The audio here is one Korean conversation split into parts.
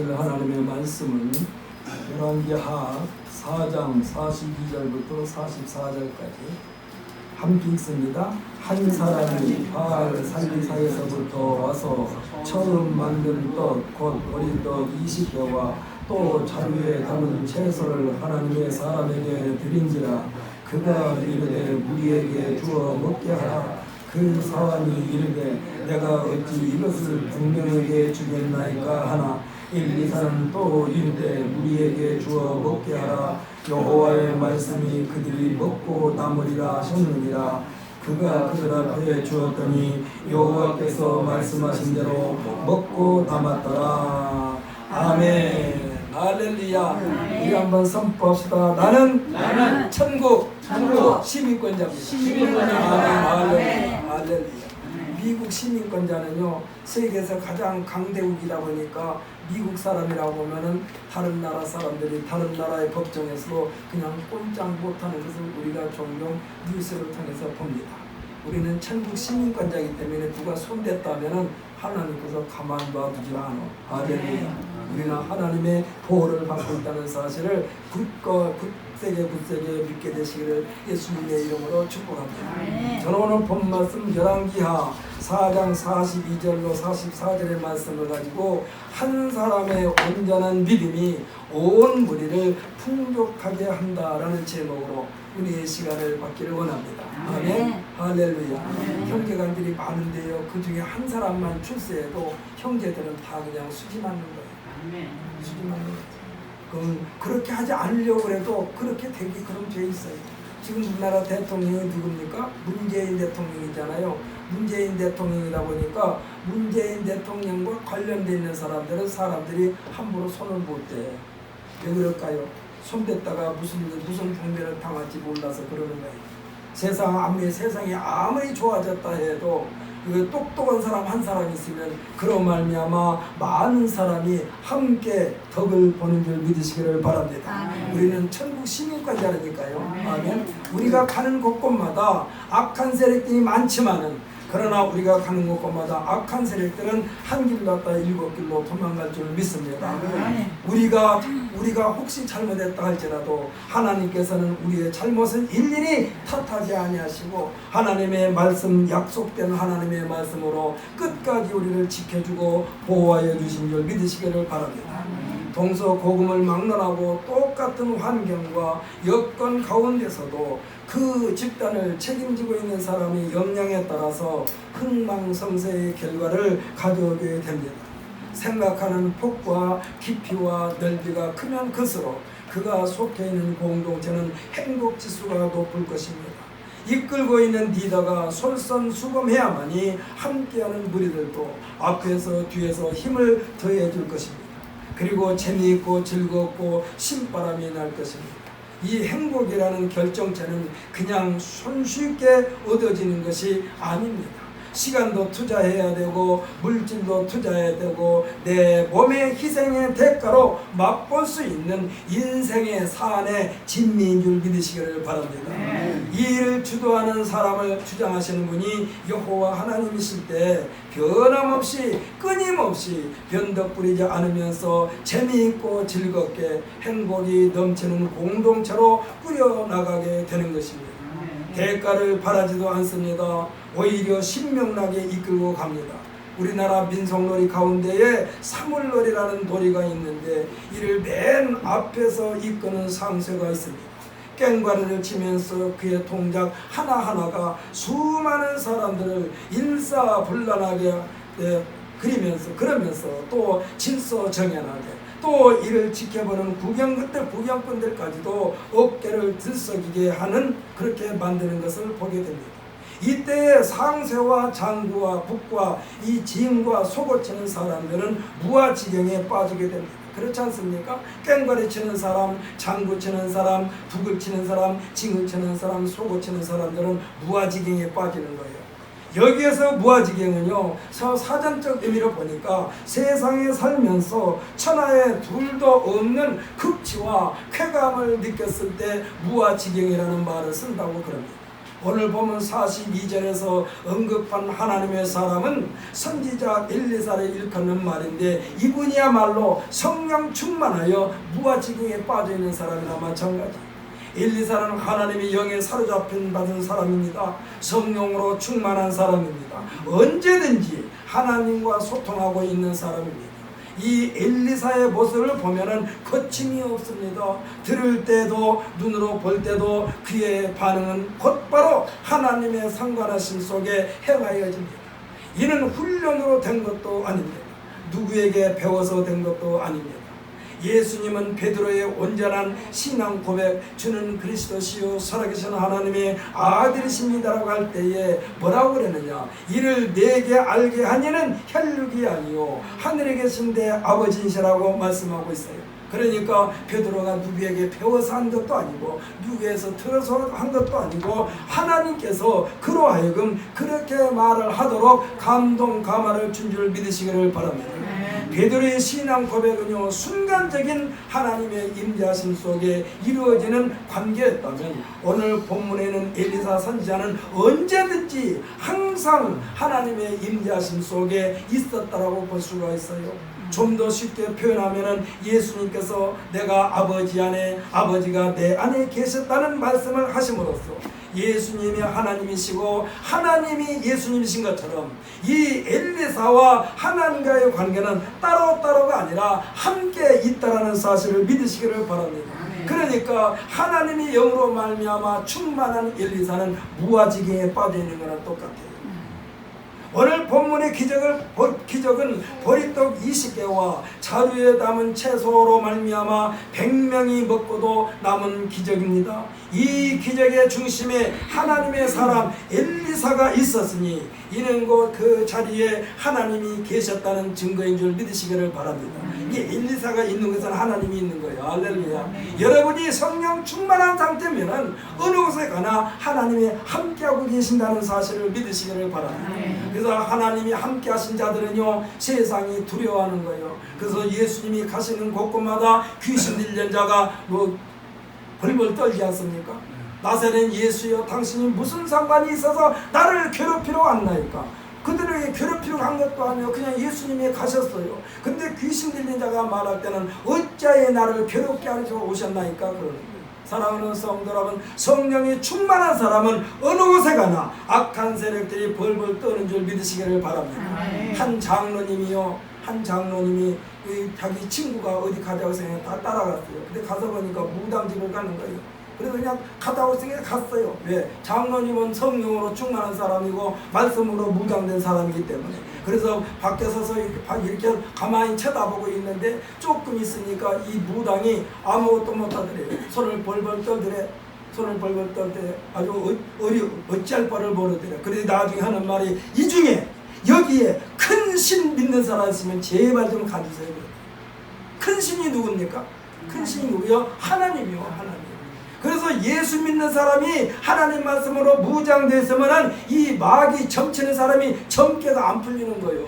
묵상하실 하나님의 말씀은 열왕기하 4장 42절부터 44절까지 함께 읽습니다. 한 사람이 바알 산지사에서부터 와서 처음 만든 떡 곧 어린 떡 20벼와 또 자루에 담은 채소를 하나님의 사람에게 드린지라. 그가 이르되 무리에게 주어 먹게 하라. 그 사람이 이르되 내가 어찌 이것을 백명에게 주겠나이까 하나. 1, 2사는 또 이르되 무리에게 주어 먹게 하라. 여호와의 말씀이 그들이 먹고 남으리라 하셨느니라. 그가 그들 앞에 주었더니 여호와께서 말씀하신 대로 먹고 남았더라. 아멘. 할렐루야. 우리 한번 선포합시다. 나는 천국 시민권자입니다. 할렐루야. 미국 시민권자는요, 세계에서 가장 강대국이다 보니까 미국 사람이라고 보면은 다른 나라 사람들이 다른 나라의 법정에서도 그냥 꼼짝 못하는 것을 우리가 종종 뉴스를 통해서 봅니다. 우리는 천국 시민권자이기 때문에 누가 손댔다면은 하나님께서 가만 놔두지 않아. 할렐루야. 우리는 하나님의 보호를 받고 있다는 사실을 굳세게 믿게 되시기를 예수님의 이름으로 축복합니다. 저는 오늘 본 말씀 열왕기하 4장 42절로 44절의 말씀을 가지고 한 사람의 온전한 믿음이 온 무리를 풍족하게 한다라는 제목으로 우리의 시간을 받기를 원합니다. 아멘. 할렐루야. 형제간들이 많은데요, 그 중에 한 사람만 출세해도 형제들은 다 그냥 수지 맞는 거예요. 수지 맞는 거예요. 그럼 그렇게 하지 않으려고 해도 그렇게 되기 그럼 돼 있어요. 지금 우리나라 대통령이 누굽니까? 문재인 대통령이잖아요. 문재인 대통령이다 보니까 문재인 대통령과 관련되어 있는 사람들이 함부로 손을 못 대. 왜 그럴까요? 손댔다가 무슨 분별을 당할지 몰라서 그러는 거예요. 세상이 아무리 좋아졌다 해도 그 똑똑한 사람 한 사람 있으면 그로 말미암아 많은 사람이 함께 덕을 보는 줄 믿으시기를 바랍니다. 아멘. 우리는 천국 시민권자라니까요. 아멘. 우리가 가는 곳곳마다 악한 세력들이 많지만은, 그러나 우리가 가는 곳곳마다 악한 세력들은 한 길로 갔다 7길로 도망갈 줄 믿습니다. 우리가 혹시 잘못했다 할지라도 하나님께서는 우리의 잘못은 일일이 탓하지 아니하시고 하나님의 말씀, 약속된 하나님의 말씀으로 끝까지 우리를 지켜주고 보호하여 주신 줄 믿으시기를 바랍니다. 동서고금을 막론하고 똑같은 환경과 여건 가운데서도 그 집단을 책임지고 있는 사람의 역량에 따라서 흥망성쇠의 결과를 가져오게 됩니다. 생각하는 폭과 깊이와 넓이가 크면 클수록 그가 속해 있는 공동체는 행복지수가 높을 것입니다. 이끌고 있는 리더가 솔선수범해야만이 함께하는 무리들도 앞에서 뒤에서 힘을 더해 줄 것입니다. 그리고 재미있고 즐겁고 신바람이 날 것입니다. 이 행복이라는 결정체는 그냥 손쉽게 얻어지는 것이 아닙니다. 시간도 투자해야 되고 물질도 투자해야 되고 내 몸의 희생의 대가로 맛볼 수 있는 인생의 사안의 진리인 줄 믿으시기를 바랍니다. 이 일을 주도하는 사람을 주장하시는 분이 여호와 하나님이실 때 변함없이 끊임없이 변덕 부리지 않으면서 재미있고 즐겁게 행복이 넘치는 공동체로 꾸려나가게 되는 것입니다. 대가를 바라지도 않습니다. 오히려 신명나게 이끌고 갑니다. 우리나라 민속놀이 가운데에 사물놀이라는 놀이가 있는데 이를 맨 앞에서 이끄는 상세가 있습니다. 깽가리를 치면서 그의 동작 하나하나가 수많은 사람들을 일사불란하게 그러면서 또 질서정연하게 또 이를 지켜보는 구경꾼들까지도 어깨를 들썩이게 하는, 그렇게 만드는 것을 보게 됩니다. 이때 상세와 장구와 북과 이 지음과 속을 치는 사람들은 무아지경에 빠지게 됩니다. 그렇지 않습니까? 깽가리 치는 사람, 장구 치는 사람, 북을 치는 사람, 징을 치는 사람, 속을 치는 사람들은 무아지경에 빠지는 거예요. 여기에서 무아지경은요, 사전적 의미로 보니까 세상에 살면서 천하에 둘도 없는 극치와 쾌감을 느꼈을 때 무아지경이라는 말을 쓴다고 그럽니다. 오늘 보면 42절에서 언급한 하나님의 사람은 선지자 엘리사를 일컫는 말인데, 이분이야말로 성령 충만하여 무아지경에 빠져있는 사람이나 마찬가지. 엘리사는 하나님의 영에 사로잡힌 받은 사람입니다. 성령으로 충만한 사람입니다. 언제든지 하나님과 소통하고 있는 사람입니다. 이 엘리사의 모습을 보면은 거침이 없습니다. 들을 때도 눈으로 볼 때도 그의 반응은 곧바로 하나님의 상관하심 속에 행하여집니다. 이는 훈련으로 된 것도 아닙니다. 누구에게 배워서 된 것도 아닙니다. 예수님은 베드로의 온전한 신앙 고백, 주는 그리스도시요 살아계신 하나님의 아들이십니다라고 할 때에 뭐라고 그랬느냐? 이를 내게 알게 하니는 혈육이 아니요 하늘에 계신 내 아버지이시라고 말씀하고 있어요. 그러니까 베드로가 누구에게 배워서 한 것도 아니고 누구에서 들어서 한 것도 아니고 하나님께서 그로 하여금 그렇게 말을 하도록 감동 감화를 준 줄 믿으시기를 바랍니다. 베드로의 신앙 고백은요, 순간적인 하나님의 임재하심 속에 이루어지는 관계였다면, 오늘 본문에는 엘리사 선지자는 언제든지 항상 하나님의 임재하심 속에 있었다라고 볼 수가 있어요. 좀 더 쉽게 표현하면은 예수님께서 내가 아버지 안에, 아버지가 내 안에 계셨다는 말씀을 하심으로써 예수님이 하나님이시고 하나님이 예수님이신 것처럼 이 엘리사와 하나님과의 관계는 따로따로가 아니라 함께 있다라는 사실을 믿으시기를 바랍니다. 그러니까 하나님이 영으로 말미암아 충만한 엘리사는 무아지경에 빠져있는 거랑 똑같아요. 오늘 본문의 기적은 보리떡 20개와 자루에 담은 채소로 말미암아 100명이 먹고도 남은 기적입니다. 이 기적의 중심에 하나님의 사람 엘리사가 있었으니 이는 곧 그 자리에 하나님이 계셨다는 증거인 줄 믿으시기를 바랍니다. 이 엘리사가 있는 것은 하나님이 있는 거예요. 할렐루야. 여러분이 성령 충만한 상태면 어느 곳에 가나 하나님이 함께하고 계신다는 사실을 믿으시기를 바랍니다. 그래서 하나님이 함께하신 자들은요, 세상이 두려워하는 거예요. 그래서 예수님이 가시는 곳곳마다 귀신 들린 자가 벌벌 떨지 않습니까? 나사렛 예수여, 당신이 무슨 상관이 있어서 나를 괴롭히러 왔나이까? 그들에게 괴롭히러 간 것도 아니고 그냥 예수님이 가셨어요. 근데 귀신 들린 자가 말할 때는 어찌하여 나를 괴롭게 하셔 오셨나이까? 그러는 거예요. 사랑하는 성도 여러분, 성령이 충만한 사람은 어느 곳에 가나 악한 세력들이 벌벌 떠는 줄 믿으시기를 바랍니다. 한 장로님이 자기 친구가 어디 가자고 생각해 다 따라갔어요. 근데 가서 보니까 무당집을 가는 거예요. 그래서 그냥 가다고 생각해 갔어요. 왜? 장로님은 성령으로 충만한 사람이고 말씀으로 무장된 사람이기 때문에. 그래서 밖에 서서 이렇게 가만히 쳐다보고 있는데 조금 있으니까 이 무당이 아무것도 못하더래요. 손을 벌벌 떨더래. 아주 어찌할 바를 모르더래. 그래서 나중에 하는 말이, 이 중에 여기에 큰 신 믿는 사람 있으면 제발 좀 가주세요. 큰 신이 누굽니까? 큰 신이 누구요? 하나님이요. 하나님. 그래서 예수 믿는 사람이 하나님 말씀으로 무장되었으면 이 마귀 점치는 사람이 점괘가 안 풀리는 거예요.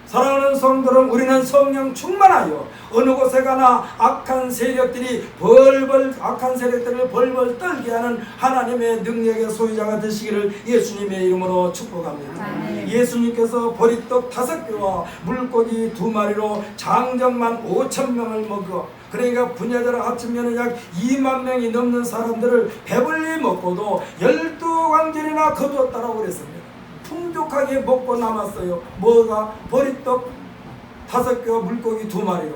사랑하는 성도는 우리는 성령 충만하여 어느 곳에 가나 악한 세력들을 벌벌 떨게 하는 하나님의 능력의 소유자가 되시기를 예수님의 이름으로 축복합니다. 예수님께서 보리떡 5개와 물고기 2마리로 장정만 5,000명을 먹어, 그러니까 분야자를 합치면 약 2만 명이 넘는 사람들을 배불리 먹고도 12광절이나 거두었다라고 그랬습니다. 풍족하게 먹고 남았어요. 뭐가? 보리떡 5개와 물고기 2마리로.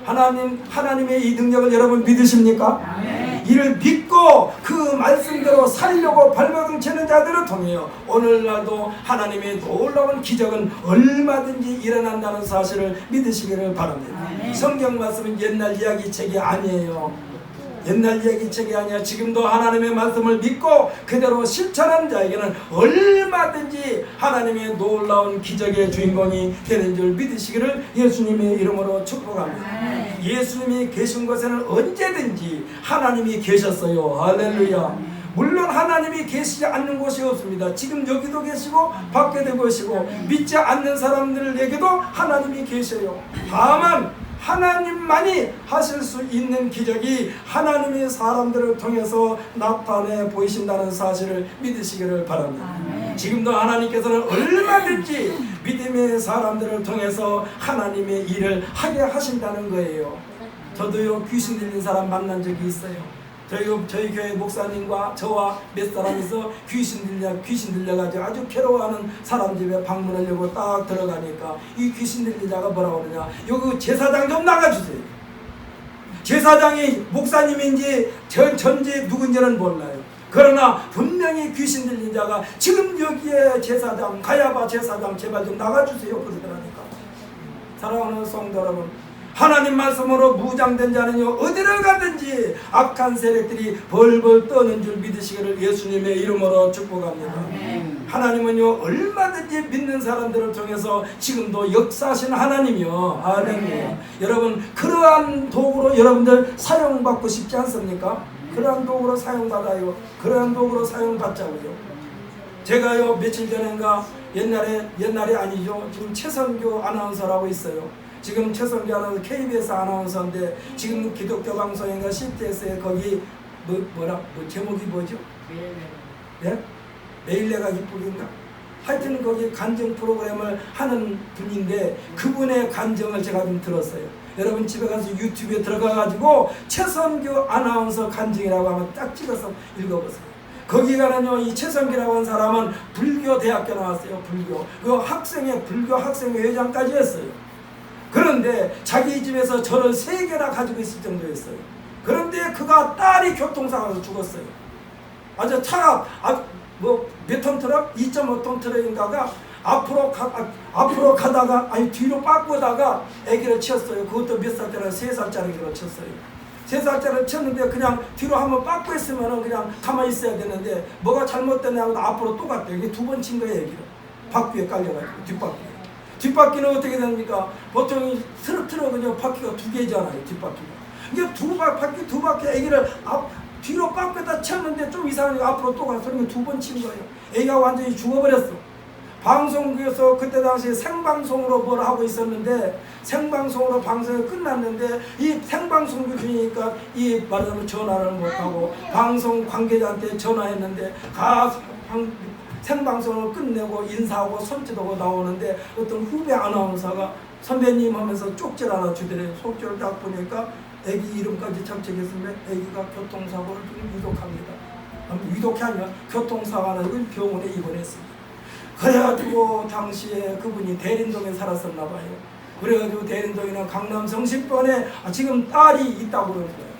하나님의 이 능력을 여러분 믿으십니까? 이를 믿고 그 말씀대로 살려고 발버둥 치는 자들을 통해요, 오늘날도 하나님의 놀라운 기적은 얼마든지 일어난다는 사실을 믿으시기를 바랍니다. 성경 말씀은 옛날 이야기책이 아니에요. 옛날 이야기책이 아니야. 지금도 하나님의 말씀을 믿고 그대로 실천하는 자에게는 얼마든지 하나님의 놀라운 기적의 주인공이 되는 줄 믿으시기를 예수님의 이름으로 축복합니다. 예수님이 계신 곳에는 언제든지 하나님이 계셨어요. 할렐루야. 물론 하나님이 계시지 않는 곳이 없습니다. 지금 여기도 계시고 밖에도 계시고 믿지 않는 사람들에게도 하나님이 계셔요. 다만 하나님만이 하실 수 있는 기적이 하나님이 사람들을 통해서 나타내 보이신다는 사실을 믿으시기를 바랍니다. 지금도 하나님께서는 얼마든지 믿음의 사람들을 통해서 하나님의 일을 하게 하신다는 거예요. 저도요, 귀신 들린 사람 만난 적이 있어요. 저희 교회 목사님과 저와 몇 사람이서 귀신 들려가지고 아주 괴로워하는 사람 집에 방문하려고 딱 들어가니까 이 귀신 들린 자가 뭐라고 그러냐, 여기 제사장 좀 나가주세요. 제사장이 목사님인지 전지 누군지는 몰라요. 그러나 분명히 귀신 들린 자가 지금 여기에 제사장, 가야바 제사장 제발 좀 나가주세요 그러더라니까. 사랑하는 성도 여러분, 하나님 말씀으로 무장된 자는요, 어디를 가든지 악한 세력들이 벌벌 떠는 줄 믿으시기를 예수님의 이름으로 축복합니다. 하나님은요, 얼마든지 믿는 사람들을 통해서 지금도 역사하신 하나님이요. 아멘. 여러분, 그러한 도구로 여러분들 사용받고 싶지 않습니까? 그러한 도구로 사용받아요. 그러한 도구로 사용받자고요. 제가요, 며칠 전인가 옛날에 아니죠. 지금 최선교 아나운서라고 있어요. 지금 최선교 아나운서 KBS 아나운서인데 지금 기독교 방송인가 CTS에 거기 제목이 뭐죠? 네? 매일 내가 기쁘긴가? 하여튼 거기 간증 프로그램을 하는 분인데 그분의 간증을 제가 좀 들었어요. 여러분 집에 가서 유튜브에 들어가가지고 최선교 아나운서 간증이라고 하면 딱 찍어서 읽어보세요. 거기 가는요, 이 최선기라고 하는 사람은 불교 대학교 나왔어요. 불교. 불교 학생회 회장까지 했어요. 그런데 자기 집에서 저를 3개나 가지고 있을 정도였어요. 그런데 그가 딸이 교통사고로 죽었어요. 아주 차가 몇 톤 트럭? 2.5톤 트럭인가가 앞으로 가다가 뒤로 빠꾸다가 아기를 치었어요. 그것도 몇 살짜리? 3살짜리로 쳤어요. 3살짜리를 쳤는데 그냥 뒤로 한번 빠꾸 했으면 그냥 가만히 있어야 되는데 뭐가 잘못됐냐고 앞으로 또 갔대요. 이게 2번 친 거예요. 아기를 바퀴에 깔려가지고 뒷바퀴에. 뒷바퀴는 어떻게 됩니까? 보통 트럭은요 바퀴가 2개잖아요. 뒷바퀴가. 이게 두 바퀴 아기를 뒤로 빠꾸에다 쳤는데 좀 이상하니까 앞으로 또 가서 2번 친 거예요. 아기가 완전히 죽어버렸어. 방송국에서 그때 당시에 생방송으로 뭘 하고 있었는데 생방송으로 방송이 끝났는데 이 생방송 중이니까 말하자면 전화를 못하고 방송 관계자한테 전화했는데 생방송을 끝내고 인사하고 손짓하고 나오는데 어떤 후배 아나운서가 선배님 하면서 쪽지를 하나 주더래요. 속지를 딱 보니까 애기 이름까지 착적했으면 애기가 교통사고를 지금 위독합니다. 위독이 아니라 교통사고가 나서 병원에 입원했습니다. 그래가지고 당시에 그분이 대림동에 살았었나 봐요. 그래가지고 대림동이나 강남 성심권에 지금 딸이 있다고 그러는 거예요.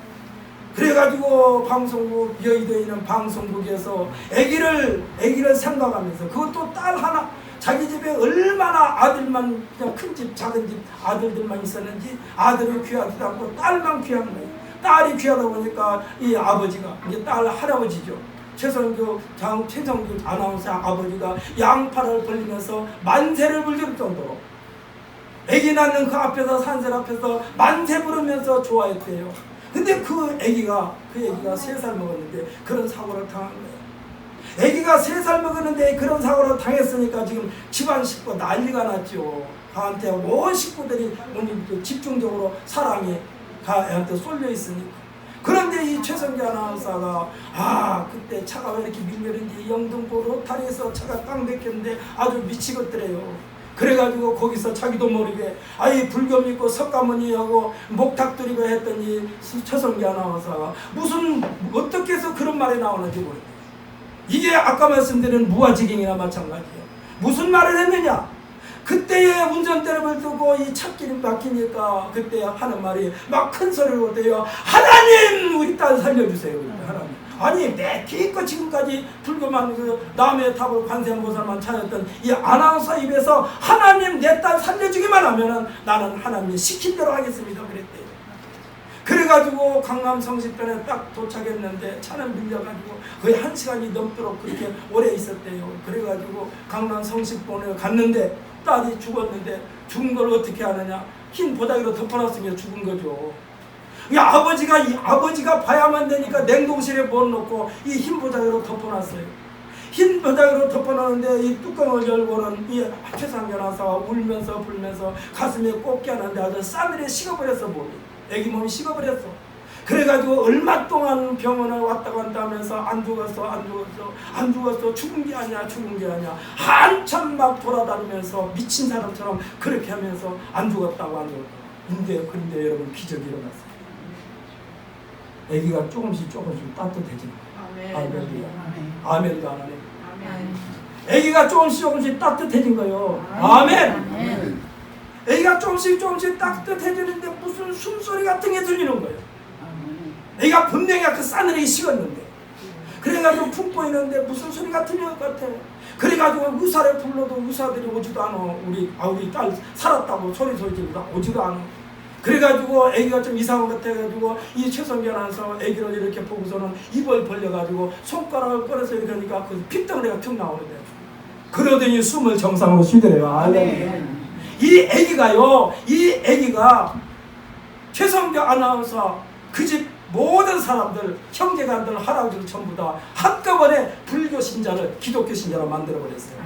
그래가지고 방송국, 여의도에 있는 방송국에서 아기를 생각하면서 그것도 딸 하나, 자기 집에 얼마나 아들만, 그냥 큰 집, 작은 집 아들들만 있었는지 아들이 귀하지도 않고 딸만 귀한 거예요. 딸이 귀하다 보니까 이 아버지가, 이제 딸 할아버지죠. 최성규 아나운서 아버지가 양팔을 벌리면서 만세를 부를 정도로 아기 낳는 그 앞에서 산세 앞에서 만세 부르면서 좋아했대요. 근데 그 아기가 3살 먹었는데 그런 사고를 당한 거예요. 아기가 3살 먹었는데 그런 사고를 당했으니까 지금 집안 식구 난리가 났죠. 가한테 온 식구들이 오늘 집중적으로 사랑이 가한테 쏠려 있으니까. 그런데 이 최성기 아나운서가 그때 차가 왜 이렇게 밀려는지 영등포 로타리에서 차가 딱 막혔는데 아주 미치겠더래요. 그래가지고 거기서 자기도 모르게 불교 믿고 석가모니하고 목탁 드리고 했더니 최성기 아나운서가 어떻게 해서 그런 말이 나오는지 모르겠어요. 이게 아까 말씀드린 무아지경이나 마찬가지예요. 무슨 말을 했느냐? 그때의 운전대를 두고 이 찻길이 막히니까 그때 하는 말이 막 큰 소리로 돼요. 하나님 우리 딸 살려주세요. 하나님. 아니 기껏 지금까지 불교만 남의 탑을 관세음보살만 찾았던 이 아나운서 입에서 하나님 내 딸 살려주기만 하면은 나는 하나님이 시킨 대로 하겠습니다 그랬대요. 그래가지고 강남 성심편에 딱 도착했는데 차는 밀려가지고 거의 1시간이 넘도록 그렇게 오래 있었대요. 그래가지고 강남 성심편에 갔는데 딸이 죽었는데 죽은 걸 어떻게 하느냐? 흰 보자기로 덮어놨으면 죽은 거죠. 아버지가 봐야만 되니까 냉동실에 넣어놓고 이 흰 보자기로 덮어놨어요. 흰 바닥으로 덮어놓는데 이 뚜껑을 열고는 이 최상견 아사가 울면서 불면서 가슴에 꽂게 하는데 아주 싸늘해 식어버렸어. 몸이, 애기 몸이 식어버렸어. 그래가지고 얼마 동안 병원을 왔다 갔다 하면서 안 죽었어, 죽은 게 아니야, 한참 막 돌아다니면서 미친 사람처럼 그렇게 하면서 안 죽었다고. 근데 여러분, 기적이 일어났어요. 애기가 조금씩 따뜻해지는 거예요. 아멘이야. 아멘도 안 하네. 애기가 조금씩 따뜻해진 거예요. 아멘. 애기가 조금씩 따뜻해지는데 무슨 숨소리 같은 게 들리는 거예요. 애가 분명히 그 싸늘하게 식었는데, 그래가지고 푹 보이는데 무슨 소리가 들리는 것 같아. 그래가지고 의사를 불러도 의사들이 오지도 않아. 우리 딸 살았다고 소리 지르다 오지도 않아. 그래가지고 애기가 좀 이상한 것 같아가지고 이 최성견 아나운서 애기를 이렇게 보고서는 입을 벌려가지고 손가락을 꺼내서 이렇게 하니까 그 핏덩어리가 툭 나오는데, 그러더니 숨을 정상으로 쉬더래요. 아멘. 이 애기가 최성견 아나운서 그 집 모든 사람들, 형제간들, 할아버지들 전부 다 한꺼번에 불교 신자를 기독교 신자로 만들어버렸어요.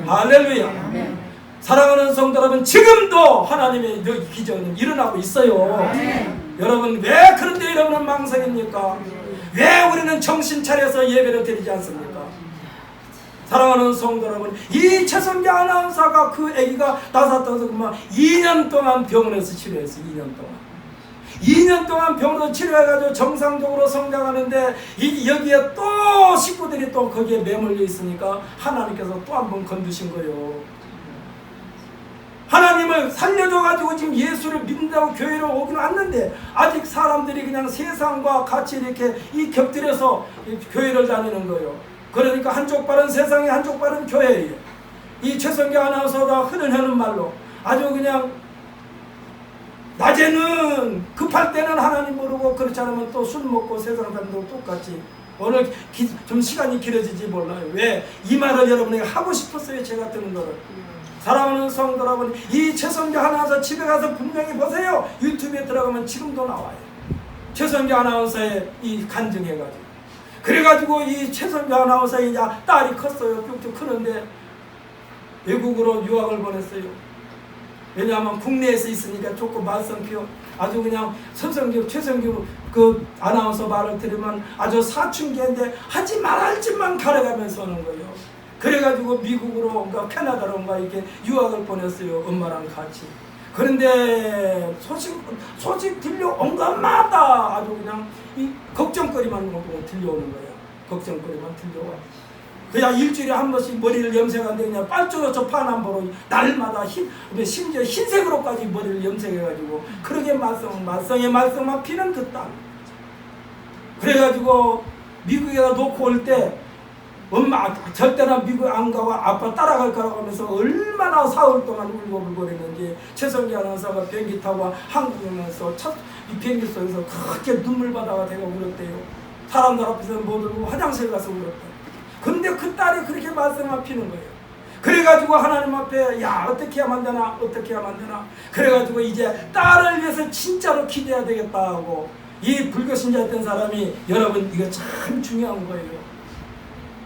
할렐루야. 사랑하는 성도 여러분, 지금도 하나님의 기적은 일어나고 있어요. 여러분, 왜 그런데 여러분은 망설입니까? 왜 우리는 정신 차려서 예배를 드리지 않습니까? 사랑하는 성도 여러분, 이 최성기 아나운서가 그 아기가 나섰다서 그만 2년 동안 병원에서 치료했어요. 2년 동안 병원에서 치료해가지고 정상적으로 성장하는데 여기에 또 식구들이 또 거기에 매몰려 있으니까 하나님께서 또 한 번 건드신 거예요. 하나님을 살려줘가지고 지금 예수를 믿는다고 교회를 오긴 왔는데 아직 사람들이 그냥 세상과 같이 이렇게 이 곁들여서 교회를 다니는 거예요. 그러니까 한쪽 발은 세상에 한쪽 발은 교회예요. 이 최성기 아나운서가 흔한 말로 아주 그냥 낮에는 급할 때는 하나님 모르고 그렇지 않으면 또 술 먹고 세상 사람들도 똑같이. 오늘 좀 시간이 길어지지 몰라요. 왜? 이 말을 여러분에게 하고 싶었어요. 제가 듣는 거를. 사랑하는 성도 여러분, 이 최성기 아나운서 집에 가서 분명히 보세요. 유튜브에 들어가면 지금도 나와요. 최성기 아나운서의 이 간증해가지고. 그래가지고 이 최성기 아나운서의 이제 딸이 컸어요. 쭉쭉 크는데 외국으로 유학을 보냈어요. 왜냐하면 국내에서 있으니까 조금 말썽피워. 아주 그냥 최성기 그 아나운서 말을 들으면 아주 사춘기인데 하지 말할 짓만 가려가면서 하는 거예요. 그래가지고 미국으로 그러니까 캐나다로 이렇게 유학을 보냈어요. 엄마랑 같이. 그런데 소식 들려온 것마다 아주 그냥 이 걱정거리만 들려오는 거예요. 걱정거리만 들려와. 그냥 일주일에 한 번씩 머리를 염색하는데 그냥 빨주노초 파남보로 날마다 심지어 흰색으로까지 머리를 염색해가지고 그러게 말썽만 피는 그 딸. 그래가지고 미국에다 놓고 올 때 엄마 절대나 미국 안 가고 아빠 따라갈 거라고 하면서 얼마나 사흘 동안 울고불고했는지 최성기 아나운서가 비행기 타고 한국에 오면서 이 비행기 속에서 그렇게 눈물바다가 되고 울었대요. 사람들 앞에서 못 울고 화장실 가서 울었대요. 근데 그 딸이 그렇게 말썽만 피는 거예요. 그래가지고 하나님 앞에 야 어떻게 하면 되나 그래가지고 이제 딸을 위해서 진짜로 기도해야 되겠다 하고 이 불교 신자였던 사람이 여러분 이거 참 중요한 거예요.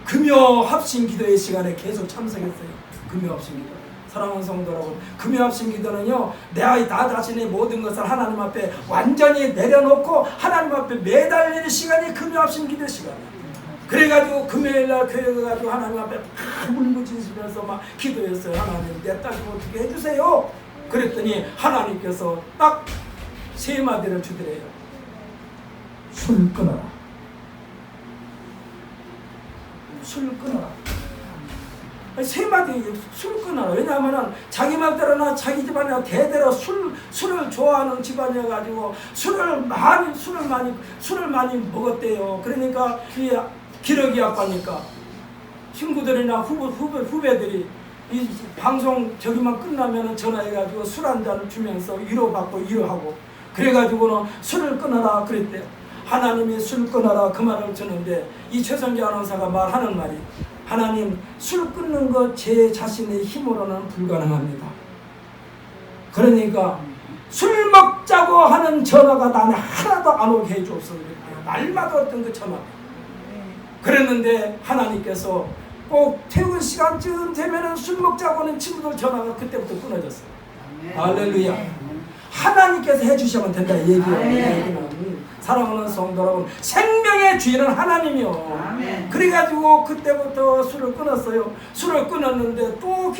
금요 합심 기도의 시간에 계속 참석했어요. 금요 합심 기도. 사랑하는 성도 여러분, 금요 합심 기도는요, 나 자신의 모든 것을 하나님 앞에 완전히 내려놓고 하나님 앞에 매달리는 시간이 금요 합심 기도 시간이에요. 그래가지고 금요일날 교회 가가지고 하나님 앞에 막 울부짖으면서 막 기도했어요. 하나님 내 딸 좀 어떻게 해주세요. 그랬더니 하나님께서 딱 세 마디를 주더래요. 술 끊어라. 술 끊어라. 세 마디 술 끊어라. 왜냐하면 자기 맘대로나 자기 집안이나 대대로 술을 좋아하는 집안이어가지고 술을 많이 먹었대요. 그러니까 이 기력이 아빠니까 친구들이나 후배들이 이 방송 저기만 끝나면 전화해가지고 술 한 잔을 주면서 위로받고 위로하고 그래가지고는 술을 끊어라 그랬대요. 하나님이 술 끊어라 그 말을 주는데 이 최성기 아나운서가 말하는 말이 하나님 술 끊는 것 제 자신의 힘으로는 불가능합니다. 그러니까 술 먹자고 하는 전화가 나는 하나도 안 오게 해줬어. 날마다 어떤 그 전화. 그랬는데 하나님께서 꼭 퇴근 시간쯤 되면은 술 먹자고 하는 친구들 전화가 그때부터 끊어졌어요. 할렐루야. 하나님께서 해주시면 된다 얘기예요. 사랑하는 성도 여러분, 생명의 주인은 하나님이요. 그래가지고 그때부터 술을 끊었어요. 술을 끊었는데 또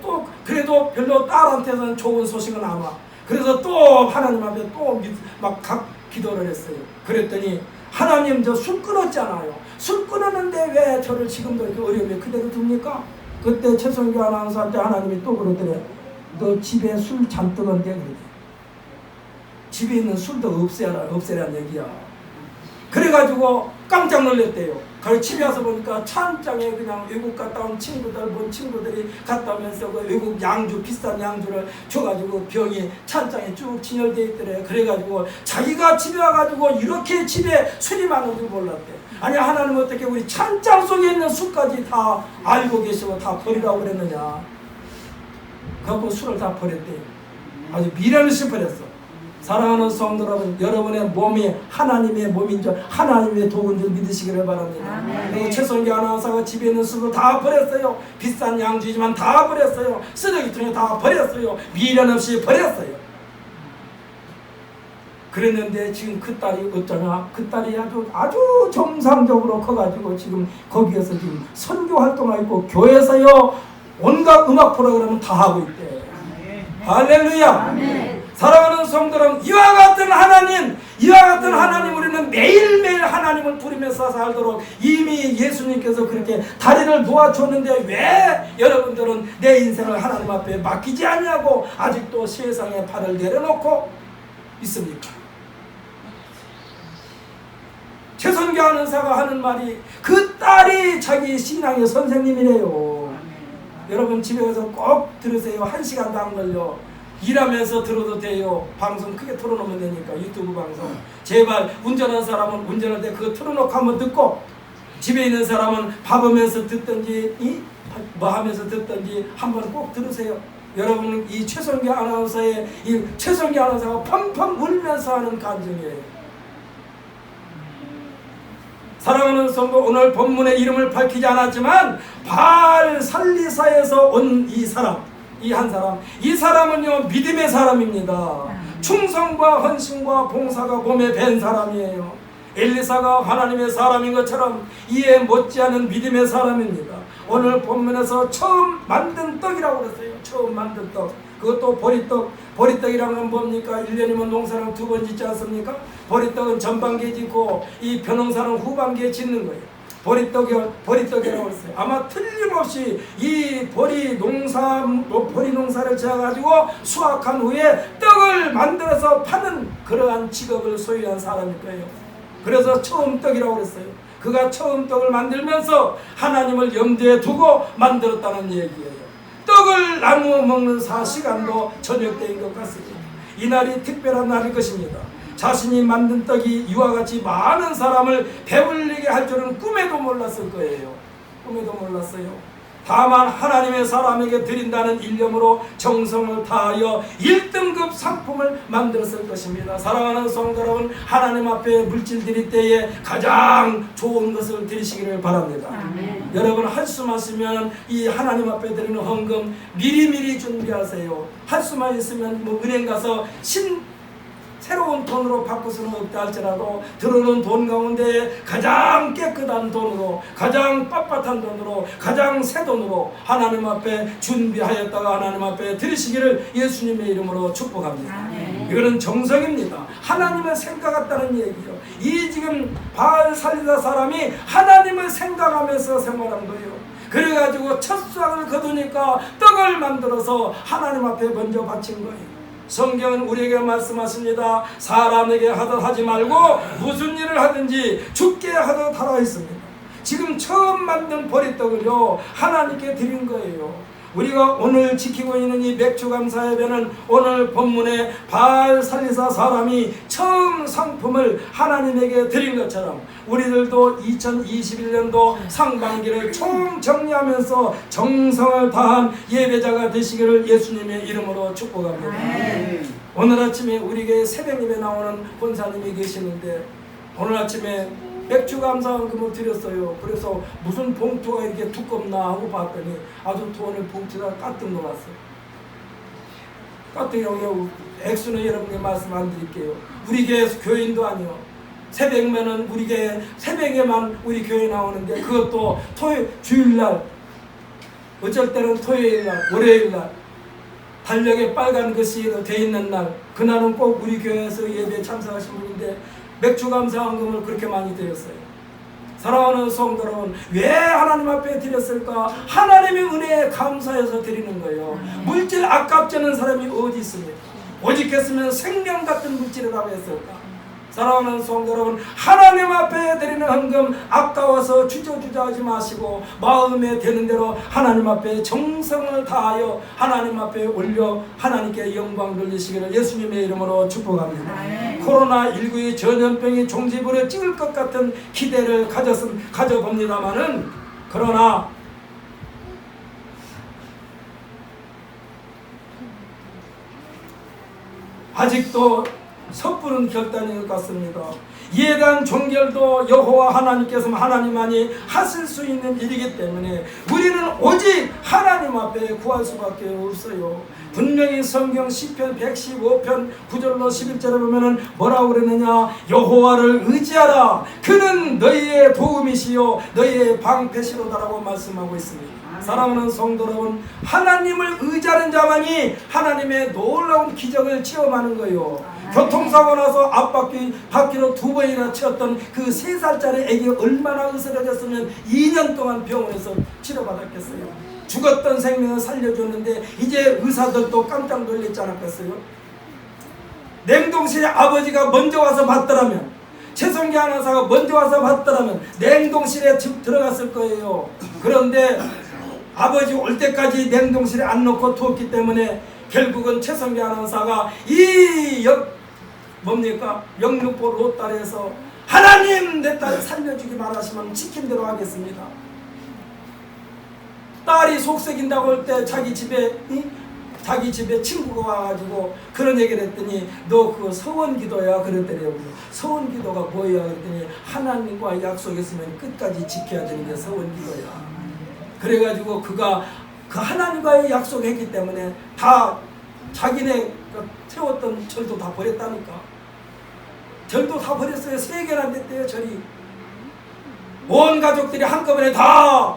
또 그래도 별로 딸한테는 좋은 소식은 안 와. 그래서 또 하나님 앞에 또 막 기도를 했어요. 그랬더니 하나님, 저 술 끊었잖아요. 술 끊었는데 왜 저를 지금도 이렇게 어려움에 그대로 둡니까? 그때 최성규 아나운서한테 하나님이 또 그러더래. 너 집에 술 잔뜩 온대 그러대. 집에 있는 술도 없애라는 얘기야. 그래가지고 깜짝 놀랐대요. 그래서 집에 와서 보니까 찬장에 그냥 외국 갔다 온 친구들이 갔다 오면서 그 외국 양주, 비싼 양주를 줘가지고 병이 찬장에 쭉 진열되어 있더래. 그래가지고 자기가 집에 와가지고 이렇게 집에 술이 많은 줄 몰랐대. 아니, 하나님 어떻게 우리 찬장 속에 있는 술까지 다 알고 계시고 다 버리라고 그랬느냐. 그래서 술을 다 버렸대요. 아주 미련을 버렸어. 사랑하는 성도 여러분, 여러분의 몸이 하나님의 몸인 줄, 하나님의 도구인 줄 믿으시기를 바랍니다. 그리고 최성기 아나운서가 집에 있는 술을 다 버렸어요. 비싼 양주지만 다 버렸어요. 쓰레기통에 다 버렸어요. 미련 없이 버렸어요. 그랬는데 지금 그 딸이 어쩌냐? 그 딸이 아주 정상적으로 커가지고 지금 거기에서 지금 선교 활동하고 있고 교회에서요 온갖 음악 프로그램은 다 하고 있대. 할렐루야. 아멘. 사랑하는 성도는 이와 같은 하나님 우리는 매일매일 하나님을 부르면서 살도록 이미 예수님께서 그렇게 다리를 놓아줬는데 왜 여러분들은 내 인생을 하나님 앞에 맡기지 않냐고 아직도 세상에 발을 내려놓고 있습니까? 최선교 아나운서가 하는 말이 그 딸이 자기 신앙의 선생님이래요. 여러분 집에 가서 꼭 들으세요. 1시간도 안 걸려. 일하면서 들어도 돼요. 방송 크게 틀어놓으면 되니까 유튜브 방송. 제발 운전하는 사람은 운전할 때 그거 틀어놓고 한번 듣고 집에 있는 사람은 밥하면서 듣든지 뭐 하면서 듣든지 한번 꼭 들으세요. 여러분 이 최성기 아나운서가 펑펑 울면서 하는 간증이에요. 사랑하는 성도, 오늘 본문의 이름을 밝히지 않았지만 바알 살리사에서 온 이 사람은요 믿음의 사람입니다. 충성과 헌신과 봉사가 몸에 밴 사람이에요. 엘리사가 하나님의 사람인 것처럼 이에 못지않은 믿음의 사람입니다. 오늘 본문에서 처음 만든 떡이라고 그랬어요. 처음 만든 떡. 그것도 보리떡이라는 건 뭡니까? 1년이면 농사를 2번 짓지 않습니까? 보리떡은 전반기에 짓고 이 벼농사는 후반기에 짓는 거예요. 보리떡이라고 했어요. 아마 틀림없이 이 보리 농사를 지어가지고 수확한 후에 떡을 만들어서 파는 그러한 직업을 소유한 사람일 거예요. 그래서 처음 떡이라고 했어요. 그가 처음 떡을 만들면서 하나님을 염두에 두고 만들었다는 얘기예요. 떡을 나누어 먹는 시간도 저녁 때인 것 같습니다. 이날이 특별한 날일 것입니다. 자신이 만든 떡이 이와 같이 많은 사람을 배불리게 할 줄은 꿈에도 몰랐을 거예요. 꿈에도 몰랐어요. 다만 하나님의 사람에게 드린다는 일념으로 정성을 다하여 1등급 상품을 만들었을 것입니다. 사랑하는 성도 여러분, 하나님 앞에 물질 드릴 때에 가장 좋은 것을 드리시기를 바랍니다. 아멘. 여러분 할 수만 있으면 이 하나님 앞에 드리는 헌금 미리미리 준비하세요. 할 수만 있으면 뭐 은행 가서 새로운 돈으로 바꿀 수는 없다 할지라도 들어오는 돈 가운데 가장 깨끗한 돈으로, 가장 빳빳한 돈으로, 가장 새 돈으로 하나님 앞에 준비하였다가 하나님 앞에 드리시기를 예수님의 이름으로 축복합니다. 아멘. 이거는 정성입니다. 하나님을 생각했다는 얘기요. 이 지금 바알 살리사 사람이 하나님을 생각하면서 생활한 거예요. 그래가지고 첫 수확을 거두니까 떡을 만들어서 하나님 앞에 먼저 바친 거예요. 성경은 우리에게 말씀하십니다. 사람에게 하듯 하지 말고 무슨 일을 하든지 주께 하듯 하라 했습니다. 지금 처음 만든 보리떡을요 하나님께 드린 거예요. 우리가 오늘 지키고 있는 이 맥주감사 예배는 오늘 본문에 바알 살리사 사람이 처음 상품을 하나님에게 드린 것처럼 우리들도 2021년도 상반기를 총정리하면서 정성을 다한 예배자가 되시기를 예수님의 이름으로 축복합니다. 오늘 아침에 우리 교회 새벽 예배 나오는 권사님이 계시는데 오늘 아침에 맥주 감사헌금을 드렸어요. 그래서 무슨 봉투가 이렇게 두껍나 하고 봤더니 아주 돈을 봉투에다 까뜩 넣었어요. 까뜩 여기 액수는 여러분께 말씀 안 드릴게요. 우리 교회 교인도 아니요. 새벽면은 우리 교회 새벽에만 우리 교회 나오는데 그것도 주일날, 어쩔 때는 토요일날, 월요일날 달력에 빨간 글씨 돼 있는 날, 그날은 꼭 우리 교회에서 예배에 참석하신 분인데 맥주 감사헌금을 그렇게 많이 드렸어요. 사랑하는 성도 여러분, 왜 하나님 앞에 드렸을까? 하나님의 은혜에 감사해서 드리는 거예요. 물질 아깝지 않은 사람이 어디 있습니까? 오직 했으면 생명 같은 물질이라고 했을까? 사랑하는 성도 여러분, 하나님 앞에 드리는 헌금 아까워서 주저주저하지 마시고 마음에 드는 대로 하나님 앞에 정성을 다하여 하나님 앞에 올려 하나님께 영광 돌리시기를 예수님의 이름으로 축복합니다. 코로나19의 전염병이 종지부를 찍을 것 같은 기대를 가져봅니다마는, 그러나 아직도 섣부른 결단인 것 같습니다. 이에 대한 종결도 여호와 하나님께서 하나님만이 하실 수 있는 일이기 때문에 우리는 오직 하나님 앞에 구할 수밖에 없어요. 분명히 성경 시편 115편 9절로 11절에 보면은 뭐라고 그러느냐? 여호와를 의지하라. 그는 너희의 도움이시요 너희의 방패시로다라고 말씀하고 있습니다. 사랑하는 성도 여러분, 하나님을 의지하는 자만이 하나님의 놀라운 기적을 체험하는 거예요. 교통사고 나서 앞바퀴로 2번이나 치었던 그 3살짜리 애기 얼마나 으스러졌으면 2년 동안 병원에서 치료받았겠어요. 죽었던 생명을 살려줬는데 이제 의사들도 깜짝 놀랐지 않았겠어요? 냉동실에 아버지가 먼저 와서 봤더라면, 최성기 아나운서가 먼저 와서 봤더라면 냉동실에 들어갔을 거예요. 그런데 아버지 올 때까지 냉동실에 안 넣고 두었기 때문에 결국은 최성기 아나운서가 이 영등포 로따리에서 하나님 내 딸 살려주기만 하시면 시킨 대로 하겠습니다. 딸이 속썩인다고 할 때 자기 집에 친구가 와가지고 그런 얘기를 했더니 너 그 서원기도야 그랬더래요. 서원기도가 뭐야 그랬더니 하나님과 약속했으면 끝까지 지켜야 되는 게 서원기도야. 그래가지고 그가 그 하나님과의 약속했기 때문에 다 자기네 태웠던 절도 다 버렸다니까. 절도 다 버렸어요. 3개나 됐대요 절이. 온 가족들이 한꺼번에 다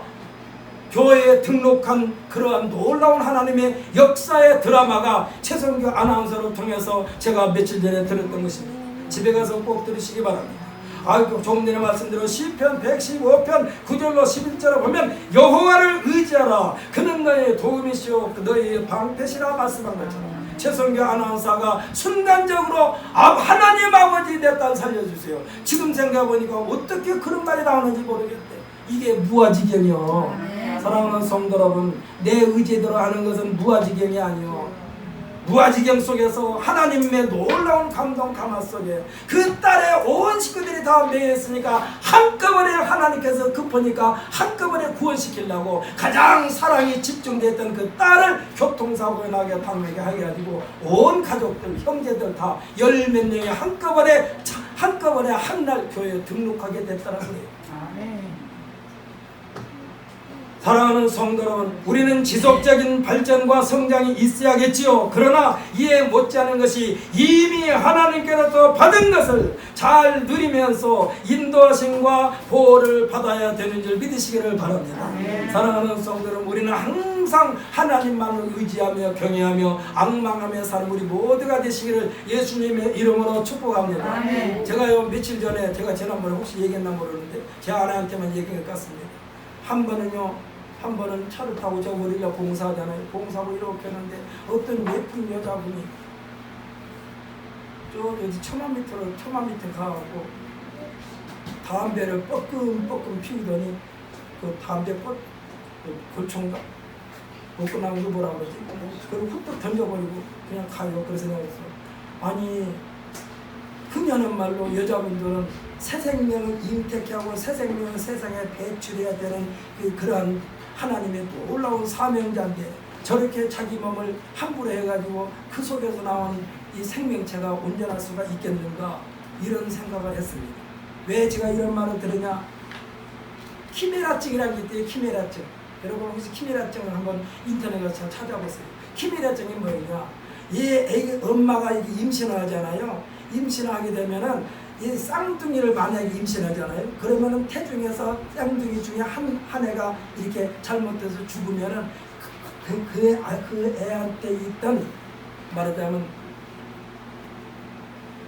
교회에 등록한 그러한 놀라운 하나님의 역사의 드라마가 최성규 아나운서를 통해서 제가 며칠 전에 들었던 것입니다. 집에 가서 꼭 들으시기 바랍니다. 조금 전에 말씀드린 시편 115편 9절로 11절을 보면 여호와를 의지하라. 그는 너의 도움이시오 너의 방패시라 말씀한 것처럼 최성규 아나운서가 순간적으로 하나님 아버지 내 딸 살려주세요. 지금 생각해보니까 어떻게 그런 말이 나오는지 모르겠대. 이게 무아지경이요. 사랑하는 성도 여러분, 내 의지대로 하는 것은 무아지경이 아니요. 무아지경 속에서 하나님의 놀라운 감동 감화 속에 그 딸의 온 식구들이 다 매였으니까 한꺼번에 하나님께서 급하니까 한꺼번에 구원시키려고 가장 사랑이 집중됐던 그 딸을 교통사고에 나게 당하게 해가지고 온 가족들 형제들 다 10몇 명이 한꺼번에 한날 교회에 등록하게 됐다는 거예요. 사랑하는 성도 여러분, 우리는 지속적인 발전과 성장이 있어야겠지요. 그러나 이에 못지않은 것이 이미 하나님께로부터 받은 것을 잘 누리면서 인도하심과 보호를 받아야 되는 줄 믿으시기를 바랍니다. 사랑하는 성도 여러분, 우리는 항상 하나님만을 의지하며 경외하며 앙망하며 사는 우리 모두가 되시기를 예수님의 이름으로 축복합니다. 제가요 며칠 전에 제가 지난번에 혹시 얘기했나 모르는데 제 아내한테만 얘기한 것 같습니다. 한 번은 차를 타고 저 우리가 봉사하잖아요. 봉사하고 이렇게 하는데 어떤 예쁜 여자분이 저 어디 천만 밑에 가고 담배를 뻐끔뻐끔 피우더니 그 담배 골총가 먹고 나면 그 뭐라 그러지? 그걸 훅 던져버리고 그냥 가요. 그래서 내가 했어. 아니 흔히하는 말로 여자분들은 새 생명을 잉태하고 새 생명을 세상에 배출해야 되는 그러한 하나님의 놀라운 사명자인데 저렇게 자기 몸을 함부로 해가지고 그 속에서 나온 이 생명체가 온전할 수가 있겠는가 이런 생각을 했습니다. 왜 제가 이런 말을 들으냐? 키메라증이라는 게 있대요. 키메라증. 여러분 혹시 키메라증을 한번 인터넷에서 찾아보세요. 키메라증이 뭐냐? 엄마가 임신을 하잖아요. 임신을 하게 되면은 이 쌍둥이를 만약에 임신하잖아요. 그러면은 태중에서 쌍둥이 중에 한 애가 이렇게 잘못돼서 죽으면은 그 애한테 있던 말하자면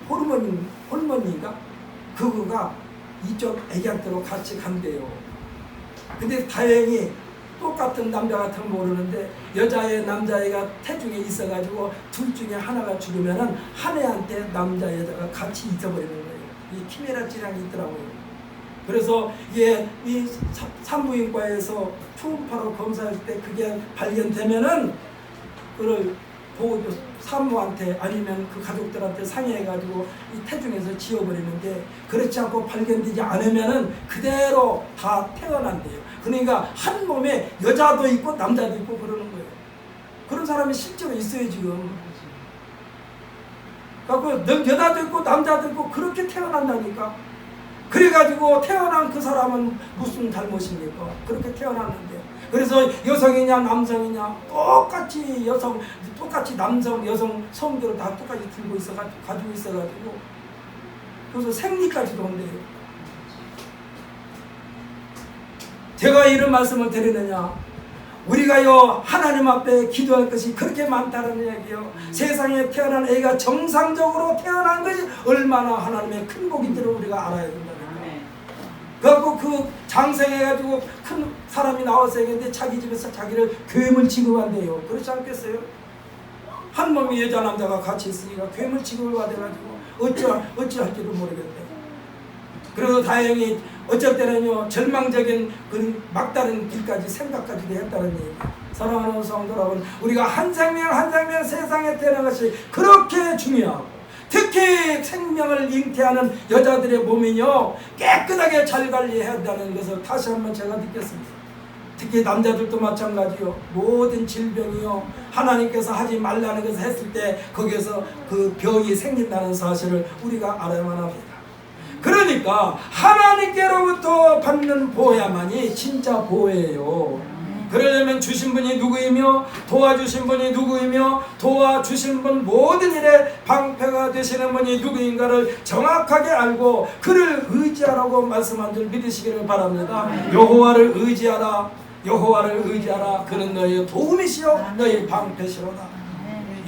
호르몬인가? 그거가 이쪽 애기한테로 같이 간대요. 근데 다행히 똑같은 남자 같으면 모르는데 여자애 남자애가 태중에 있어가지고 둘 중에 하나가 죽으면은 한 애한테 남자 여자가 같이 있어버리는 거예요. 이 키메라 질환이 있더라고요. 그래서 이게 이 산부인과에서 초음파로 검사할 때 그게 발견되면은 그걸 보호교 산모한테 아니면 그 가족들한테 상의해가지고 이 태중에서 지워버리는데, 그렇지 않고 발견되지 않으면은 그대로 다 태어난대요. 그러니까 한 몸에 여자도 있고 남자도 있고 그러는 거예요. 그런 사람이 실제로 있어요 지금. 그래서 여자도 있고 남자도 있고 그렇게 태어난다니까. 그래가지고 태어난 그 사람은 무슨 잘못입니까? 그렇게 태어났는데. 그래서 여성이냐 남성이냐 똑같이 여성, 똑같이 남성, 여성 성들을 다 똑같이 들고 가지고 있어가지고 그래서 생리까지도 온대요. 제가 이런 말씀을 드리느냐, 우리가요 하나님 앞에 기도할 것이 그렇게 많다는 얘기요. 세상에 태어난 애가 정상적으로 태어난 것이 얼마나 하나님의 큰 복인지를 우리가 알아야 된다는 거예요. 그래갖고 그 장생해가지고 큰 사람이 나와서 얘기했는데 자기 집에서 자기를 괴물 취급한대요. 그렇지 않겠어요? 한 몸이 여자 남자가 같이 있으니까 괴물 취급을 받아가지고 어찌할지도 모르겠대. 그래도 다행히 어쩔 때는요 절망적인 그 막다른 길까지 생각까지도 했다는 얘기. 사랑하는 성도 여러분, 우리가 한 생명 한 생명 세상에 태어난 것이 그렇게 중요하고, 특히 생명을 잉태하는 여자들의 몸이요 깨끗하게 잘 관리해야 한다는 것을 다시 한번 제가 느꼈습니다. 특히 남자들도 마찬가지요. 모든 질병이요 하나님께서 하지 말라는 것을 했을 때 거기에서 그 병이 생긴다는 사실을 우리가 알아야만 합니다. 그러니까 하나님께로부터 받는 보호야만이 진짜 보호예요. 그러려면 주신 분이 누구이며 도와주신 분이 누구이며 도와주신 분 모든 일에 방패가 되시는 분이 누구인가를 정확하게 알고 그를 의지하라고 말씀한 줄 믿으시기를 바랍니다. 여호와를 의지하라. 여호와를 의지하라. 그는 너희의 도움이시요 너희의 방패시로다.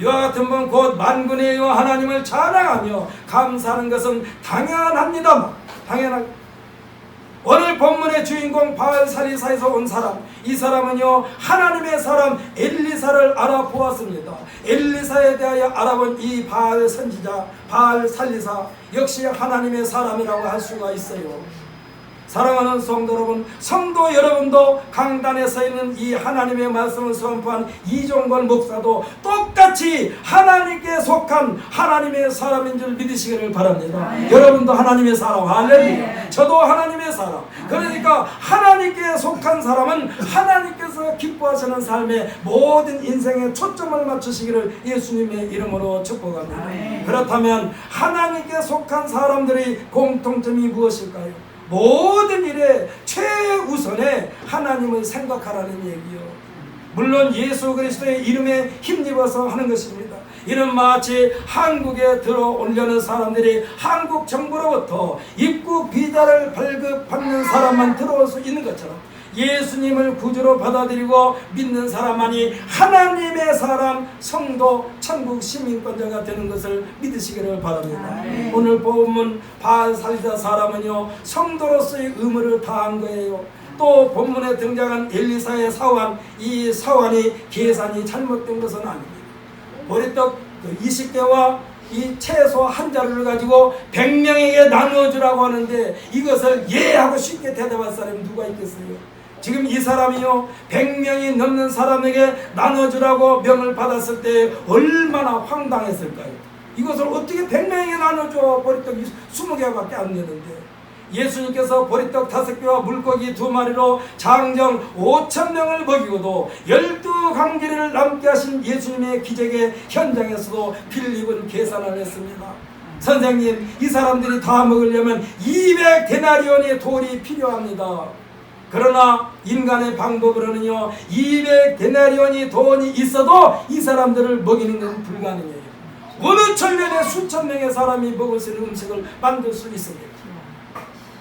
이와 같은 분 곧 만군의 여호와 하나님을 찬양하며 감사하는 것은 당연합니다. 오늘 본문의 주인공 바알살리사에서 온 사람, 이 사람은요 하나님의 사람 엘리사를 알아보았습니다. 엘리사에 대하여 알아본 이 바알 선지자 바알살리사 역시 하나님의 사람이라고 할 수가 있어요. 사랑하는 성도 여러분, 성도 여러분도 강단에 서 있는 이 하나님의 말씀을 선포한 이종걸 목사도 똑같이 하나님께 속한 하나님의 사람인 줄 믿으시기를 바랍니다. 여러분도 하나님의 사람, 할렐루야. 저도 하나님의 사람. 그러니까 하나님께 속한 사람은 하나님께서 기뻐하시는 삶에 모든 인생에 초점을 맞추시기를 예수님의 이름으로 축복합니다. 그렇다면 하나님께 속한 사람들의 공통점이 무엇일까요? 모든 일에 최우선에 하나님을 생각하라는 얘기요. 물론 예수 그리스도의 이름에 힘입어서 하는 것입니다. 이는 마치 한국에 들어오려는 사람들이 한국 정부로부터 입국 비자를 발급받는 사람만 들어올 수 있는 것처럼 예수님을 구주로 받아들이고 믿는 사람만이 하나님의 사람, 성도, 천국 시민권자가 되는 것을 믿으시기를 바랍니다. 오늘 본문 바알살리사 사람은요 성도로서의 의무를 다한 거예요. 또 본문에 등장한 엘리사의 사환, 이 사환이 계산이 잘못된 것은 아닙니다. 보리떡 20개와 이 채소 한 자루를 가지고 100명에게 나누어주라고 하는데 이것을 예 하고 쉽게 대답할 사람이 누가 있겠어요? 지금 이 사람이요 100명이 넘는 사람에게 나눠주라고 명을 받았을 때 얼마나 황당했을까요? 이것을 어떻게 100명에게 나눠줘? 보리떡이 20개밖에 안 되는데. 예수님께서 보리떡 5개와 물고기 2마리로 장정 5,000명을 먹이고도 12강길을 남게 하신 예수님의 기적의 현장에서도 빌립은 계산을 했습니다. 선생님, 이 사람들이 다 먹으려면 200데나리온의 돌이 필요합니다. 그러나 인간의 방법으로는요 200데나리온이 돈이 있어도 이 사람들을 먹이는 건 불가능해요. 어느 천년에 수천 명의 사람이 먹을 수 있는 음식을 만들 수 있습니다.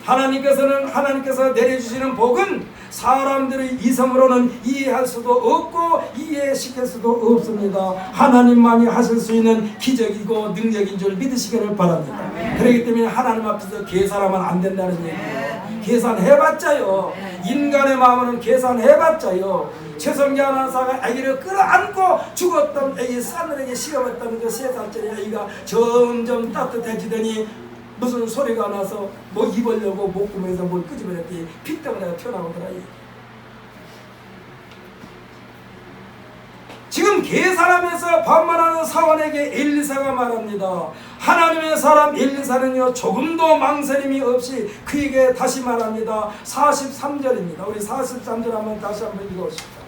하나님께서 내려주시는 복은 사람들의 이성으로는 이해할 수도 없고 이해시킬 수도 없습니다. 하나님만이 하실 수 있는 기적이고 능력인 줄 믿으시기를 바랍니다. 그렇기 때문에 하나님 앞에서 계산하면 안 된다는 얘기예요. 계산해봤자요, 인간의 마음은 계산해봤자요, 최성기 아나운서가 아기를 끌어안고 죽었던 아기, 싸늘하게 식어봤던 그 3살짜리 아이가 점점 따뜻해지더니 무슨 소리가 나서 뭐 입으려고 목구멍에서 뭘 끄집어냈더니 피덩어리가 튀어나오더라. 지금 계산하면서 반말하는 사원에게 엘리사가 말합니다. 하나님의 사람 엘리사는요 조금도 망설임이 없이 그에게 다시 말합니다. 43절입니다. 우리 43절 한번 다시 한번 읽어봅시다.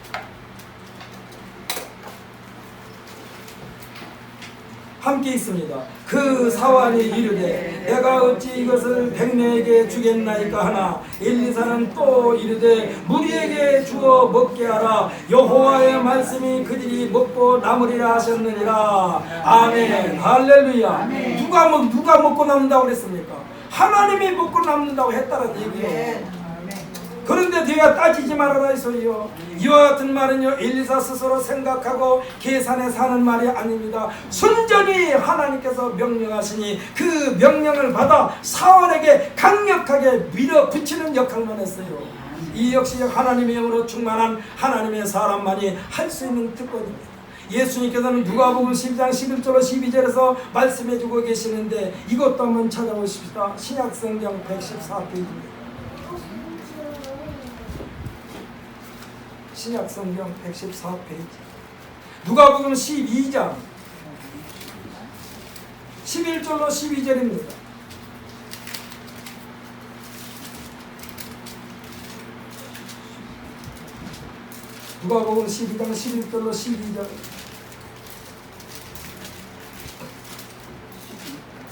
함께 있습니다. 그 사환이 이르되 내가 어찌 이것을 백내에게 주겠나이까 하나 엘리사는 또 이르되 무리에게 주어 먹게 하라. 여호와의 말씀이 그들이 먹고 남으리라 하셨느니라. 아멘. 할렐루야. 아멘. 누가 먹고 남는다고 그랬습니까? 하나님이 먹고 남는다고 했다는 얘기예요. 그런데 네가 따지지 말아라 이 소리요. 이와 같은 말은요 엘리사 스스로 생각하고 계산해서 하는 말이 아닙니다. 순전히 하나님께서 명령하시니 그 명령을 받아 사울에게 강력하게 밀어붙이는 역할만 했어요. 이 역시 하나님의 영으로 충만한 하나님의 사람만이 할 수 있는 특권입니다. 예수님께서는 누가복음 12장 11절로 12절에서 말씀해주고 계시는데 이것도 한번 찾아보십시다. 신약성경 114페이지입니다. 신약성경 114페이지 누가복음 12장 11절로 12절입니다. 누가복음 12장 11절로 12절.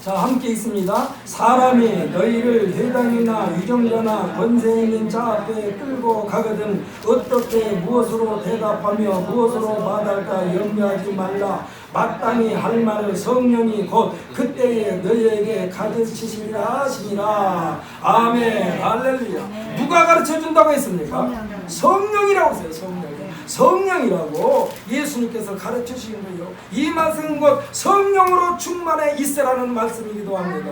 자, 함께 있습니다. 사람이 너희를 회당이나 위정자나 권세 있는 자 앞에 끌고 가거든 어떻게 무엇으로 대답하며 무엇으로 말할까 염려하지 말라. 마땅히 할 말을 성령이 곧 그때에 너희에게 가르치시리라 하시니라. 아멘. 할렐루야. 누가 가르쳐준다고 했습니까? 성령이라고 했어요. 성령이라고 예수님께서 가르치시는 거예요. 이 말씀은 곧 성령으로 충만해 있으라는 말씀이기도 합니다.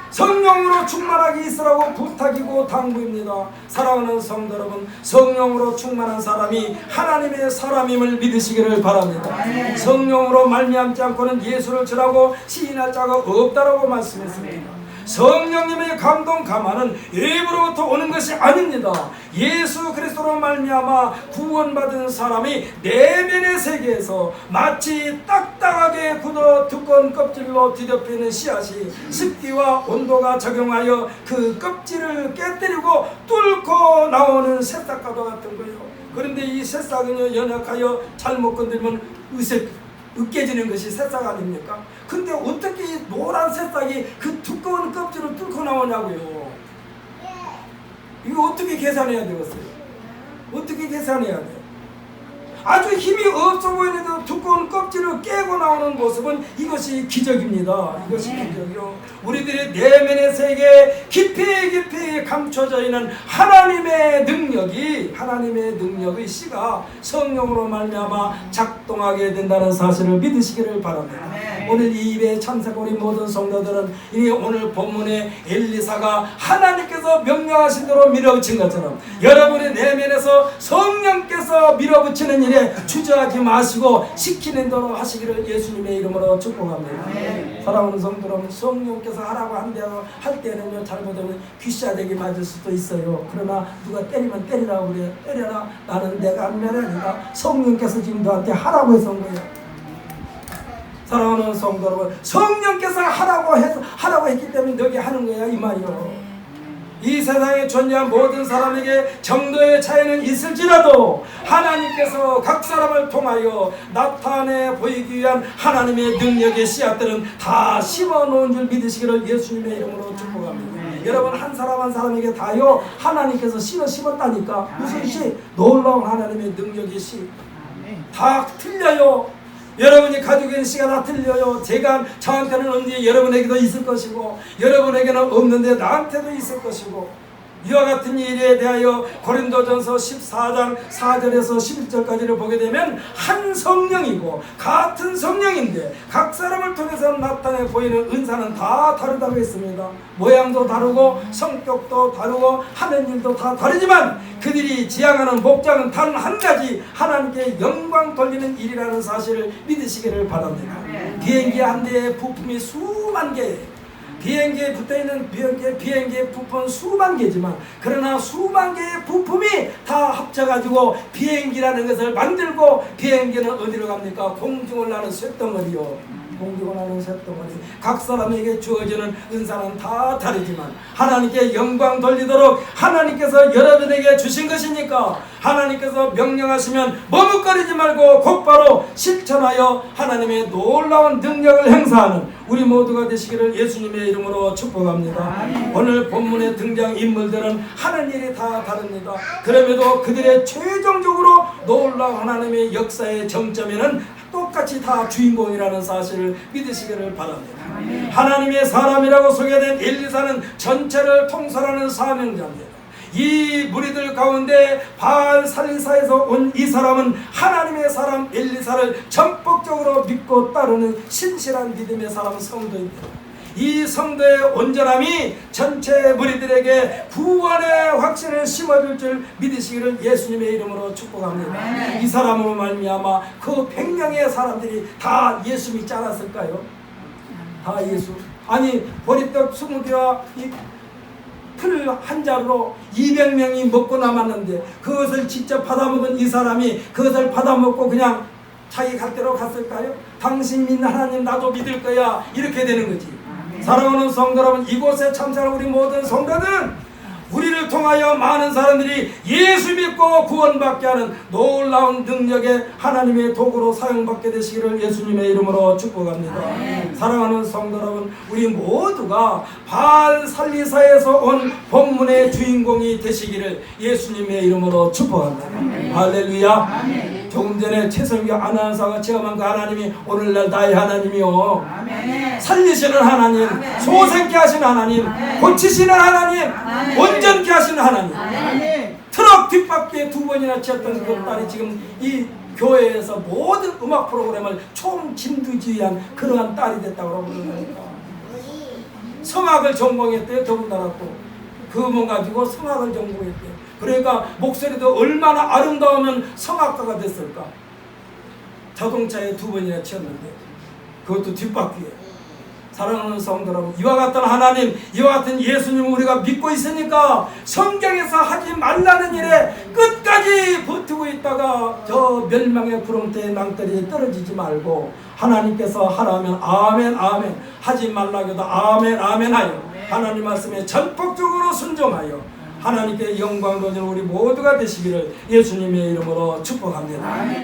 성령으로 충만하게 있으라고 부탁이고 당부입니다. 사랑하는 성도 여러분, 성령으로 충만한 사람이 하나님의 사람임을 믿으시기를 바랍니다. 성령으로 말미암지 않고는 예수를 전하고 시인할 자가 없다라고 말씀했습니다. 성령님의 감동 감화는 외부로부터 오는 것이 아닙니다. 예수 그리스도로 말미암아 구원받은 사람이 내면의 세계에서 마치 딱딱하게 굳어 두꺼운 껍질로 뒤덮이는 씨앗이 습기와 온도가 적용하여 그 껍질을 깨뜨리고 뚫고 나오는 새싹과도 같은 거예요. 그런데 이 새싹은요 연약하여 잘못 건들면 으깨지는 것이 새싹 아닙니까? 근데 어떻게 이 노란 새싹이 그 두꺼운 껍질을 뚫고 나오냐고요. 이거 어떻게 계산해야 되겠어요? 어떻게 계산해야 돼요? 아주 힘이 없어 보이는데도 두꺼운 껍질을 깨고 나오는 모습은 이것이 기적입니다. 이것이 기적이요. 우리들의 내면의 세계에 깊이 감춰져 있는 하나님의 능력의 씨가 성령으로 말미암아 작동하게 된다는 사실을 믿으시기를 바랍니다. 오늘 이 입에 참석 우리 모든 성도들은 이 오늘 본문의 엘리사가 하나님께서 명령하신 대로 밀어붙인 것처럼 여러분의 내면에서 성령께서 밀어붙이는 일에 주저하지 마시고 시키는 대로 하시기를 예수님의 이름으로 축복합니다. 사랑하는 성도 여러분, 성령께서 하라고 한 대로 할 때는요 잘못하면 귀싸대기 맞을 수도 있어요. 그러나 누가 때리면 때리라고 그래요. 때려라. 나는 내가 한 말이 아니라 성령께서 지금 너한테 하라고 해서 온 거예요. 사랑하는 성도 여러분, 성령께서 하라고 했기 때문에 너에게 하는 거야 이 말이요. 이 세상에 존재한 모든 사람에게 정도의 차이는 있을지라도 하나님께서 각 사람을 통하여 나타내 보이기 위한 하나님의 능력의 씨앗들은 다 심어놓은 줄 믿으시기를 예수님의 이름으로 축복합니다. 여러분, 한 사람 한 사람에게 다요 하나님께서 심었다니까. 무슨 씨? 놀라운 하나님의 능력의 씨. 다 틀려요. 여러분이 가지고 있는 씨가 다 틀려요. 제가 저한테는 없는데 여러분에게도 있을 것이고, 여러분에게는 없는데 나한테도 있을 것이고, 이와 같은 일에 대하여 고린도전서 14장 4절에서 11절까지를 보게 되면 한 성령이고 같은 성령인데 각 사람을 통해서 나타내 보이는 은사는 다 다르다고 했습니다. 모양도 다르고 성격도 다르고 하는 일도 다 다르지만 그들이 지향하는 목적은 단 한 가지, 하나님께 영광 돌리는 일이라는 사실을 믿으시기를 바랍니다. 비행기 한 대에 부품이 수만 개예요. 비행기에 붙어있는 비행기의 부품은 수만 개지만, 그러나 수만 개의 부품이 다 합쳐가지고 비행기라는 것을 만들고, 비행기는 어디로 갑니까? 공중을 나는 쇳덩어리요. 공중을 나는 쇳덩어리. 각 사람에게 주어지는 은사는 다 다르지만 하나님께 영광 돌리도록 하나님께서 여러분에게 주신 것이니까, 하나님께서 명령하시면 머뭇거리지 말고 곧바로 실천하여 하나님의 놀라운 능력을 행사하는 우리 모두가 되시기를 예수님의 이름으로 축복합니다. 오늘 본문에 등장 인물들은 하는 일이 다 다릅니다. 그럼에도 그들의 최종적으로 놀라운 하나님의 역사의 정점에는 똑같이 다 주인공이라는 사실을 믿으시기를 바랍니다. 하나님의 사람이라고 소개된 엘리사는 전체를 통솔하는 사명자입니다. 이 무리들 가운데 바알 살리사에서 온 이 사람은 하나님의 사람 엘리사를 전폭적으로 믿고 따르는 신실한 믿음의 사람 성도입니다. 이 성도의 온전함이 전체 무리들에게 구원의 확신을 심어줄 줄 믿으시기를 예수님의 이름으로 축복합니다. 이 사람으로 말미암아 그 100명의 사람들이 다 예수 믿지 않았을까요? 다 예수. 아니, 보리떡 20개와 풀 한 자루로 200명이 먹고 남았는데 그것을 직접 받아먹은 이 사람이 그것을 받아먹고 그냥 자기 갈 대로 갔을까요? 당신 믿는 하나님 나도 믿을 거야, 이렇게 되는 거지. 사랑하는 성도 여러분, 이곳에 참석하는 우리 모든 성도들은 우리를 통하여 많은 사람들이 예수 믿고 구원받게 하는 놀라운 능력의 하나님의 도구로 사용받게 되시기를 예수님의 이름으로 축복합니다. 사랑하는 성도 여러분, 우리 모두가 바알 살리사에서 온 본문의 주인공이 되시기를 예수님의 이름으로 축복합니다. 할렐루야. 조금 전에 최성규 아나운서가 체험한 그 하나님이 오늘날 나의 하나님이요, 살리시는 하나님, 소생케 하시는 하나님, 고치시는 하나님, 온전케 하시는 하나님. 트럭 뒷바퀴에 2번이나 치였던 그 딸이 지금 이 교회에서 모든 음악 프로그램을 총 진두지휘한 그러한 딸이 됐다고 그러니까 성악을 전공했대요. 더군다나 또 그분 가지고 성악을 전공했대요. 그러니까 목소리도 얼마나 아름다우면 성악가가 됐을까. 자동차에 2번이나 치였는데 그것도 뒷바퀴에. 사랑하는 성도 여러분, 이와 같은 하나님, 이와 같은 예수님을 우리가 믿고 있으니까 성경에서 하지 말라는 일에 끝까지 버티고 있다가 저 멸망의 구렁텅이에 낭떠러지에 떨어지지 말고 하나님께서 하라면 아멘 아멘, 하지 말라고 해도 아멘 아멘 하여 하나님 말씀에 전폭적으로 순종하여 하나님께 영광 돌리는 우리 모두가 되시기를 예수님의 이름으로 축복합니다.